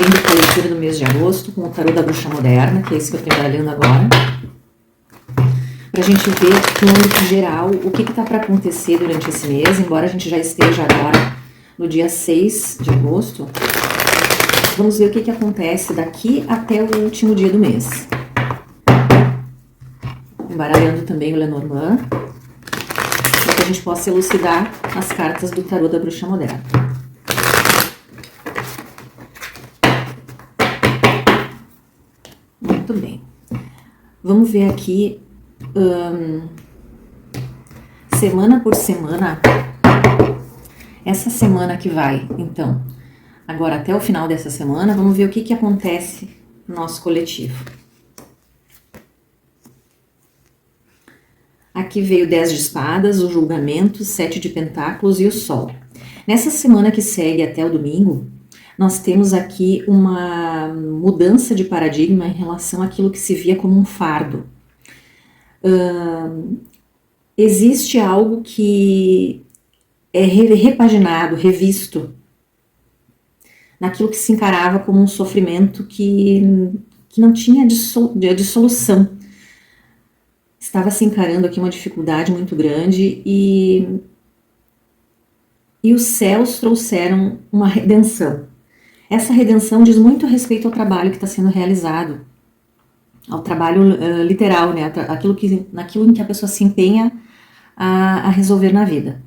abrindo a leitura do mês de agosto com o tarô da bruxa moderna, que é esse que eu estou trabalhando agora, para a gente ver no âmbito geral o que está para acontecer durante esse mês, embora a gente já esteja agora no dia 6 de agosto. Vamos ver o que acontece daqui até o último dia do mês. Embaralhando também o Lenormand, para que a gente possa elucidar as cartas do tarô da bruxa moderna. Muito bem. Vamos ver aqui, semana por semana, essa semana que vai, então, agora até o final dessa semana, vamos ver o que acontece no nosso coletivo. Aqui veio 10 de espadas, o julgamento, 7 de pentáculos e o sol. Nessa semana que segue até o domingo, nós temos aqui uma mudança de paradigma em relação àquilo que se via como um fardo. Existe algo que é repaginado, revisto, naquilo que se encarava como um sofrimento que não tinha dissolução. Estava se encarando aqui uma dificuldade muito grande e os céus trouxeram uma redenção. Essa redenção diz muito respeito ao trabalho que está sendo realizado, ao trabalho literal, né? Naquilo em que a pessoa se empenha a resolver na vida.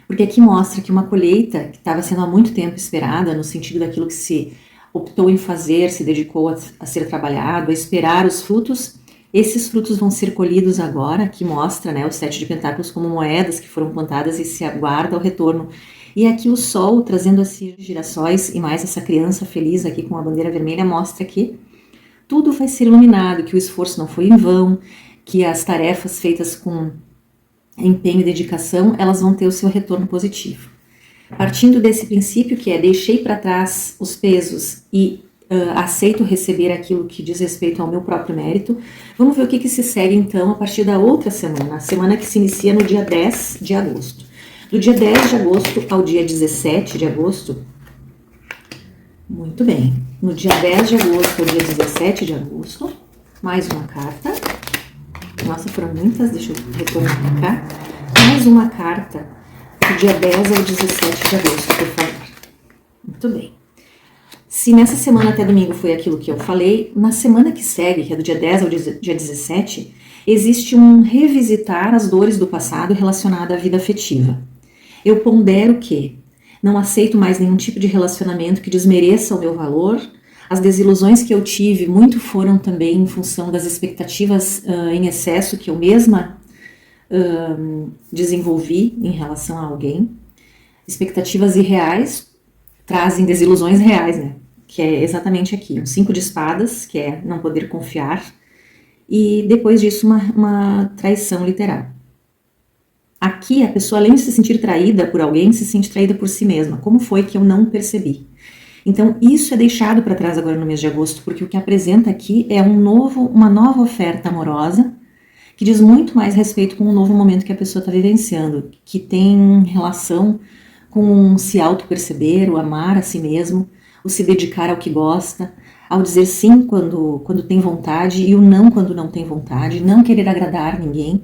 Porque aqui mostra que uma colheita que estava sendo há muito tempo esperada, no sentido daquilo que se optou em fazer, se dedicou a ser trabalhado, a esperar os frutos, esses frutos vão ser colhidos agora. Aqui mostra, né, os 7 de pentáculos como moedas que foram plantadas e se aguarda o retorno. E aqui o sol, trazendo assim girassóis e mais essa criança feliz aqui com a bandeira vermelha, mostra que tudo vai ser iluminado, que o esforço não foi em vão, que as tarefas feitas com empenho e dedicação, elas vão ter o seu retorno positivo. Partindo desse princípio que é deixei para trás os pesos e aceito receber aquilo que diz respeito ao meu próprio mérito, vamos ver o que se segue então a partir da outra semana, a semana que se inicia no dia 10 de agosto. Do dia 10 de agosto ao dia 17 de agosto, muito bem, no dia 10 de agosto ao dia 17 de agosto, mais uma carta. Nossa, foram muitas, deixa eu retornar para cá. Mais uma carta do dia 10 ao 17 de agosto, por favor. Muito bem. Se nessa semana até domingo foi aquilo que eu falei, na semana que segue, que é do dia 10 ao dia 17, existe um revisitar as dores do passado relacionado à vida afetiva. Eu pondero que não aceito mais nenhum tipo de relacionamento que desmereça o meu valor. As desilusões que eu tive muito foram também em função das expectativas em excesso que eu mesma desenvolvi em relação a alguém. Expectativas irreais trazem desilusões reais, né? Que é exatamente aqui, um 5 de espadas, que é não poder confiar, e depois disso uma traição literal. Aqui a pessoa, além de se sentir traída por alguém, se sente traída por si mesma. Como foi que eu não percebi? Então isso é deixado para trás agora no mês de agosto, porque o que apresenta aqui é uma nova oferta amorosa, que diz muito mais respeito com o novo momento que a pessoa está vivenciando, que tem relação com se auto-perceber, o amar a si mesmo, o se dedicar ao que gosta, ao dizer sim quando tem vontade e o não quando não tem vontade, não querer agradar ninguém,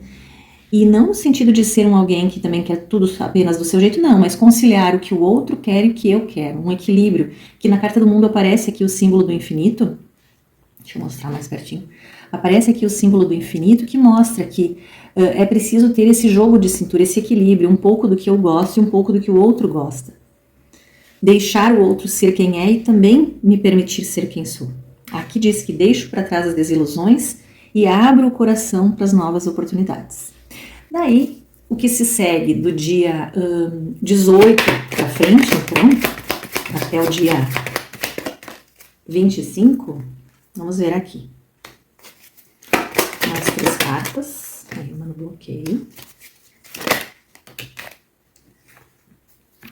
e não no sentido de ser alguém que também quer tudo apenas do seu jeito, não, mas conciliar o que o outro quer e o que eu quero, um equilíbrio, que na carta do mundo aparece aqui o símbolo do infinito. Deixa eu mostrar mais pertinho. Aparece aqui o símbolo do infinito que mostra que é preciso ter esse jogo de cintura, esse equilíbrio, um pouco do que eu gosto e um pouco do que o outro gosta. Deixar o outro ser quem é e também me permitir ser quem sou. Aqui diz que deixo para trás as desilusões e abro o coração para as novas oportunidades. Daí, o que se segue do dia 18 para frente, então, até o dia 25, vamos ver aqui. Mais 3 cartas, aí uma no bloqueio.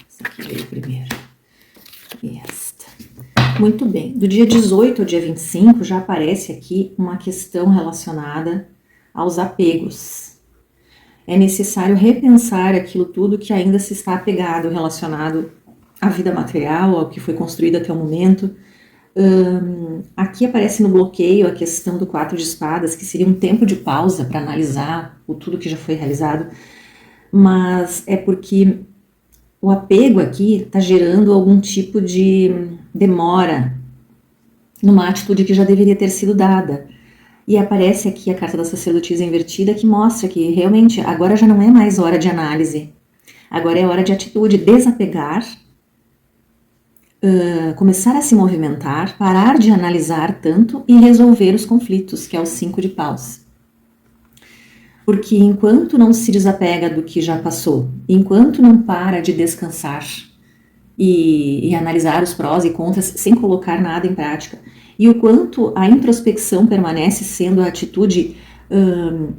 Essa aqui veio primeiro. E esta. Muito bem, do dia 18 ao dia 25 já aparece aqui uma questão relacionada aos apegos. É necessário repensar aquilo tudo que ainda se está apegado, relacionado à vida material, ao que foi construído até o momento, Aqui aparece no bloqueio a questão do 4 de espadas, que seria um tempo de pausa para analisar tudo que já foi realizado, mas é porque o apego aqui está gerando algum tipo de demora numa atitude que já deveria ter sido dada. E aparece aqui a carta da sacerdotisa invertida, que mostra que realmente agora já não é mais hora de análise, agora é hora de atitude, desapegar, começar a se movimentar, parar de analisar tanto e resolver os conflitos, que é o 5 de paus. Porque enquanto não se desapega do que já passou, enquanto não para de descansar e analisar os prós e contras sem colocar nada em prática, e o quanto a introspecção permanece sendo a atitude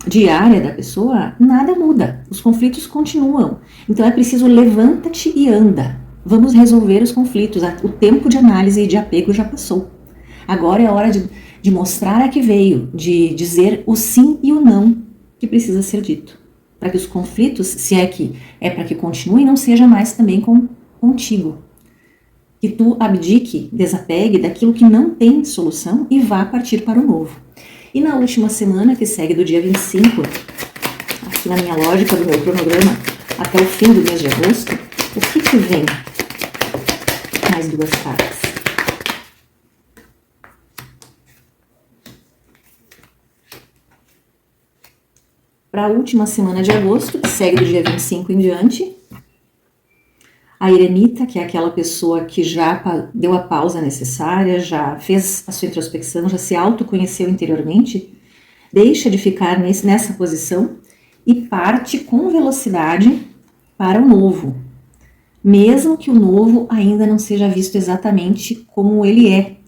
diária da pessoa, nada muda, os conflitos continuam. Então é preciso levanta-te e anda, vamos resolver os conflitos, o tempo de análise e de apego já passou. Agora é hora de mostrar a que veio, de dizer o sim e o não que precisa ser dito, para que os conflitos, se é que é para que continuem, não seja mais também contigo. Que tu abdique, desapegue daquilo que não tem solução e vá partir para o novo. E na última semana, que segue do dia 25, aqui na minha lógica do meu cronograma, até o fim do mês de agosto, o que vem? Mais 2 cartas. Para a última semana de agosto, que segue do dia 25 em diante, a eremita, que é aquela pessoa que já deu a pausa necessária, já fez a sua introspecção, já se autoconheceu interiormente, deixa de ficar nessa posição e parte com velocidade para o novo, mesmo que o novo ainda não seja visto exatamente como ele é,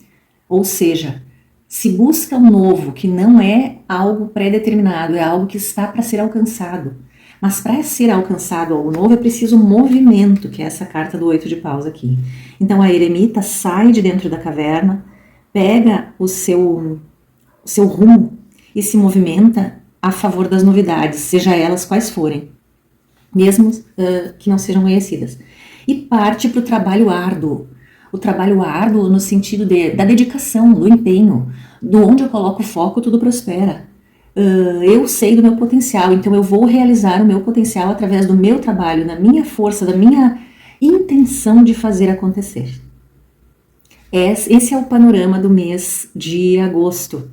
ou seja, se busca um novo que não é algo pré-determinado, é algo que está para ser alcançado. Mas para ser alcançado algo novo é preciso movimento, que é essa carta do 8 de paus aqui. Então a eremita sai de dentro da caverna, pega o seu rumo e se movimenta a favor das novidades, seja elas quais forem, mesmo que não sejam conhecidas. E parte para o trabalho árduo. O trabalho árduo no sentido da dedicação, do empenho, do onde eu coloco o foco, tudo prospera. Eu sei do meu potencial, então eu vou realizar o meu potencial através do meu trabalho, da minha força, da minha intenção de fazer acontecer. Esse é o panorama do mês de agosto.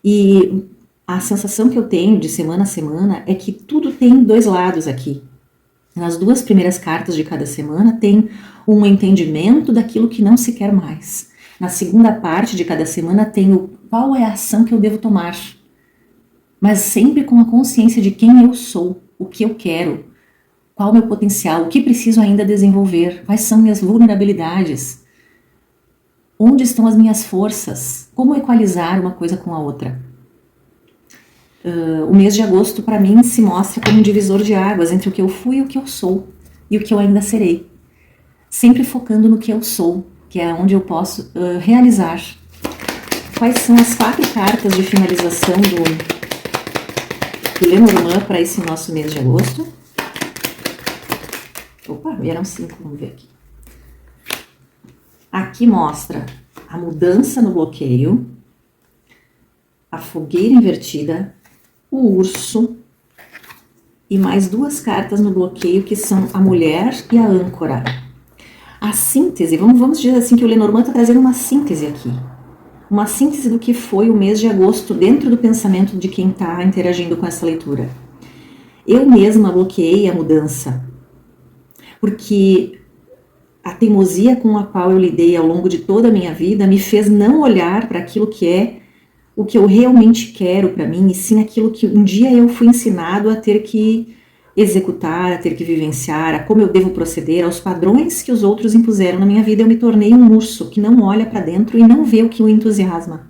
E a sensação que eu tenho de semana a semana é que tudo tem 2 lados aqui. Nas 2 primeiras cartas de cada semana tem um entendimento daquilo que não se quer mais. Na segunda parte de cada semana tem qual é a ação que eu devo tomar, mas sempre com a consciência de quem eu sou, o que eu quero, qual o meu potencial, o que preciso ainda desenvolver, quais são minhas vulnerabilidades, onde estão as minhas forças, como equalizar uma coisa com a outra. O mês de agosto para mim se mostra como um divisor de águas entre o que eu fui e o que eu sou, e o que eu ainda serei. Sempre focando no que eu sou, que é onde eu posso realizar. Quais são as 4 cartas de finalização do Lenormand para esse nosso mês de agosto? Opa, vieram 5, vamos ver aqui. Aqui mostra a mudança no bloqueio, a fogueira invertida, o urso e mais 2 cartas no bloqueio que são a mulher e a âncora. A síntese, vamos dizer assim que o Lenormand está trazendo uma síntese aqui. Uma síntese do que foi o mês de agosto dentro do pensamento de quem está interagindo com essa leitura. Eu mesma bloqueei a mudança, porque a teimosia com a qual eu lidei ao longo de toda a minha vida me fez não olhar para aquilo que é o que eu realmente quero para mim, e sim aquilo que um dia eu fui ensinado a ter que executar, a ter que vivenciar, a como eu devo proceder, aos padrões que os outros impuseram na minha vida. Eu me tornei um urso que não olha para dentro e não vê o que o entusiasma.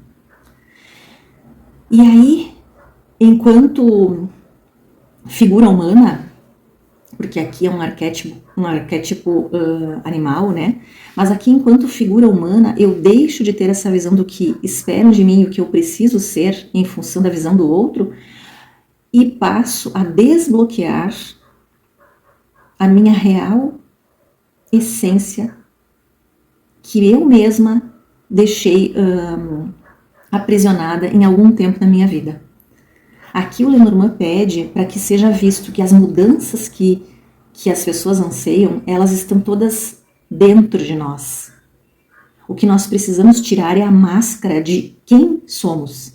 E aí, enquanto figura humana, porque aqui é um arquétipo animal, né? Mas aqui, enquanto figura humana, eu deixo de ter essa visão do que esperam de mim, o que eu preciso ser em função da visão do outro, e passo a desbloquear a minha real essência, que eu mesma deixei aprisionada em algum tempo na minha vida. Aqui o Lenormand pede para que seja visto que as mudanças que as pessoas anseiam, elas estão todas dentro de nós. O que nós precisamos tirar é a máscara de quem somos.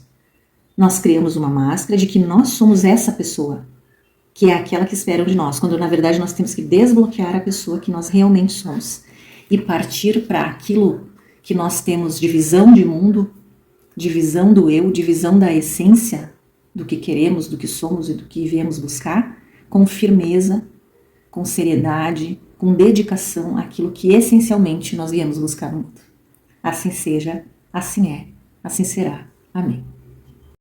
Nós criamos uma máscara de que nós somos essa pessoa, que é aquela que esperam de nós, quando na verdade nós temos que desbloquear a pessoa que nós realmente somos e partir para aquilo que nós temos de visão de mundo, de visão do eu, de visão da essência, do que queremos, do que somos e do que viemos buscar, com firmeza, com seriedade, com dedicação àquilo que essencialmente nós viemos buscar no mundo. Assim seja, assim é, assim será. Amém.